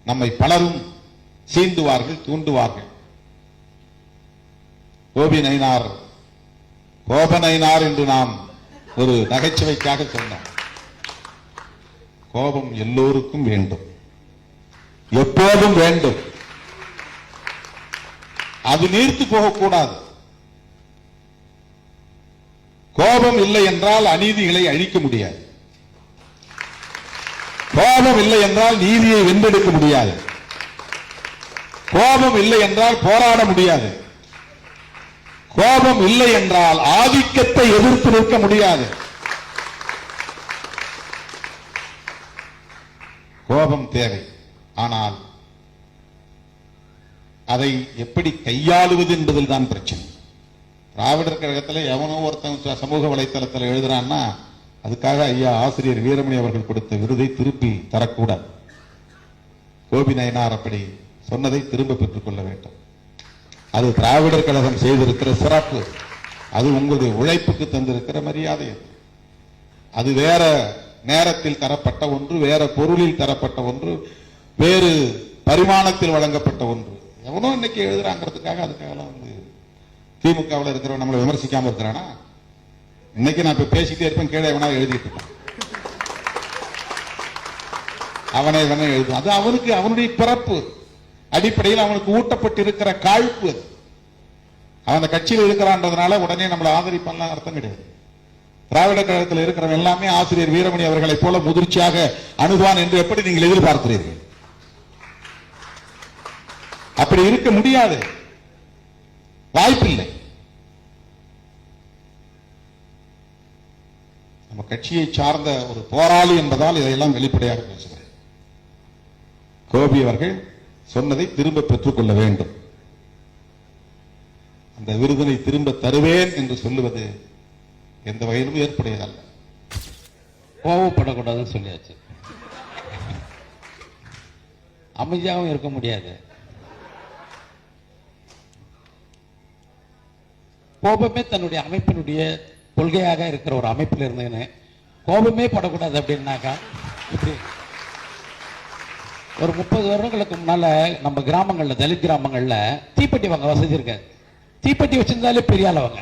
நம்மை பலரும் சீண்டுவார்கள், தூண்டுவார்கள். கோபநயினார் என்று நாம் ஒரு நகைச்சுவைக்காக சொன்னோம். கோபம் எல்லோருக்கும் வேண்டும், எப்போதும் வேண்டும். அது நீர்த்து போகக்கூடாது. கோபம் இல்லை என்றால் அநீதிகளை அழிக்க முடியாது. கோபம் இல்லை என்றால் நீதியை வென்றெடுக்க முடியாது. கோபம் இல்லை என்றால் போராட முடியாது. கோபம் இல்லை என்றால் ஆதிக்கத்தை எதிர்த்து நிற்க முடியாது. கோபம் தேவை. ஆனால் அதை எப்படி கையாளுவது என்பதில் தான் பிரச்சனை. திராவிடர் கழகத்தில் எவனோ ஒருத்தன் சமூக வலைத்தளத்தில் எழுதுறான்னா அதுக்காக ஐயா ஆசிரியர் வீரமணி அவர்கள் கொடுத்த விருதை திருப்பி தரக்கூடாது. கோபி நயினார் அப்படி சொன்னதை திரும்ப பெற்றுக் கொள்ள வேண்டும். அது திராவிடர் கழகம் செய்திருக்கிற சிறப்பு. அது உங்களுடைய உழைப்புக்கு தந்திருக்கிற மரியாதை. அது வேற நேரத்தில் தரப்பட்ட ஒன்று, வேற பொருளில் தரப்பட்ட ஒன்று, வேறு பரிமாணத்தில் வழங்கப்பட்ட ஒன்று. எவனோ இன்னைக்கு எழுதுறாங்கிறதுக்காக அதுக்காக வந்து திமுகவில் இருக்கிறவன் நம்மளை விமர்சிக்காம இருக்கிறானா? இன்னைக்கு நான் இப்ப பேசிட்டே இருப்பேன், கீழே எவனா எழுதிட்டு இருப்பான். அவனை எழுதும். அது அவனுக்கு அவனுடைய பிறப்பு அடிப்படையில் அவனுக்கு ஊட்டப்பட்டு இருக்கிற காழ்ப்பு. அவன் அந்த கட்சியில் இருக்கிறான்றதுனால உடனே நம்மளை ஆதரிப்பான்லாம் அர்த்தம் கிடையாது. திராவிட கழகத்தில் இருக்கிறவன் எல்லாமே ஆசிரியர் வீரமணி அவர்களை போல முதிர்ச்சியாக அணுகுவான் என்று எப்படி நீங்கள் எதிர்பார்க்கிறீர்கள்? அப்படி இருக்க முடியாது, வாய்ப்பில்லை. நம்ம கட்சியை சார்ந்த ஒரு போராளி என்பதால் இதையெல்லாம் வெளிப்படையாக பேசுகிறேன். கோபி அவர்கள் சொன்னதை திரும்ப பெற்றுக் கொள்ள வேண்டும். அந்த விருதினை திரும்ப தருவேன் என்று சொல்லுவது எந்த வகையிலும் ஏற்புடையதல்ல. கோபப்படக்கூடாதுன்னு சொல்லியாச்சு. அமைதியாகவும் இருக்க முடியாது. கோபமே தன்னுடைய அமைப்பினுடைய கொள்கையாக இருக்கிற ஒரு அமைப்பில் இருந்தேன்னு கோபமே படக்கூடாது அப்படின்னாக்கா இப்படி ஒரு 30 வருடங்களுக்கு முன்னால நம்ம கிராமங்கள்ல, தலித் கிராமங்கள்ல தீப்பெட்டி வாங்க வசதி இருக்காது. தீப்பெட்டி வச்சிருந்தாலே பெரிய ஆளவங்க.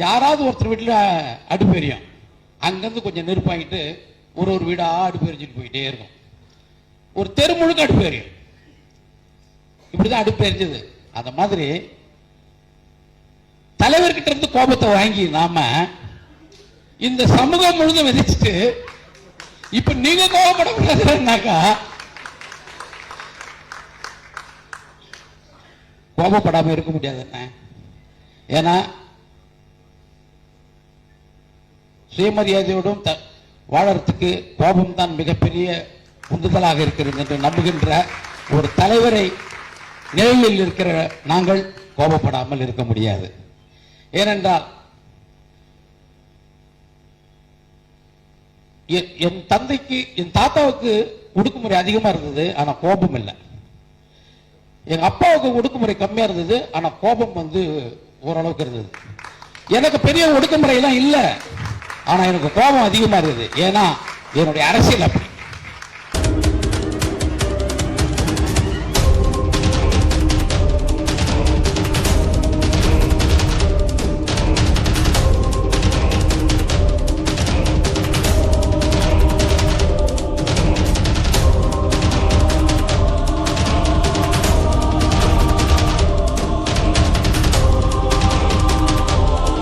யாராவது ஒருத்தர் வீட்டுல அடுப்பு எரியும், அங்கிருந்து கொஞ்சம் நெருப்பு வாங்கிட்டு ஒரு வீடா அடுப்பு எரிஞ்சிட்டு போயிட்டே இருக்கும். ஒரு தெரு முழுக்க அடுப்பு எரியும். இப்படிதான் அடுப்பு எரிஞ்சது. அந்த மாதிரி தலைவர்கிட்ட இருந்து கோபத்தை வாங்கி நாம இந்த சமூகம் முழுதும் விதிச்சுட்டு இப்ப நீங்க கோபப்படக்கூடாதுன்னாக்கா கோபப்படாம இருக்க முடியாது. என்ன ஏன்னா சுயமரியாதையோடும் வாழறதுக்கு கோபம் தான் மிகப்பெரிய உந்துதலாக இருக்கிறது என்று நம்புகின்ற ஒரு தலைவரை நிலையில் இருக்கிற நாங்கள் கோபப்படாமல் இருக்க முடியாது. ஏனென்றால் என் தந்தைக்கு, என் தாத்தாவுக்கு ஒடுக்குமுறை அதிகமா இருந்தது, ஆனா கோபம் இல்லை. எங்க அப்பாவுக்கு ஒடுக்குமுறை கம்மியா இருந்தது, ஆனா கோபம் வந்து ஓரளவுக்கு இருந்தது. எனக்கு பெரிய ஒடுக்குமுறை எல்லாம் இல்லை, ஆனா எனக்கு கோபம் அதிகமா இருந்தது. ஏன்னா என்னுடைய அரசியல் அப்படி.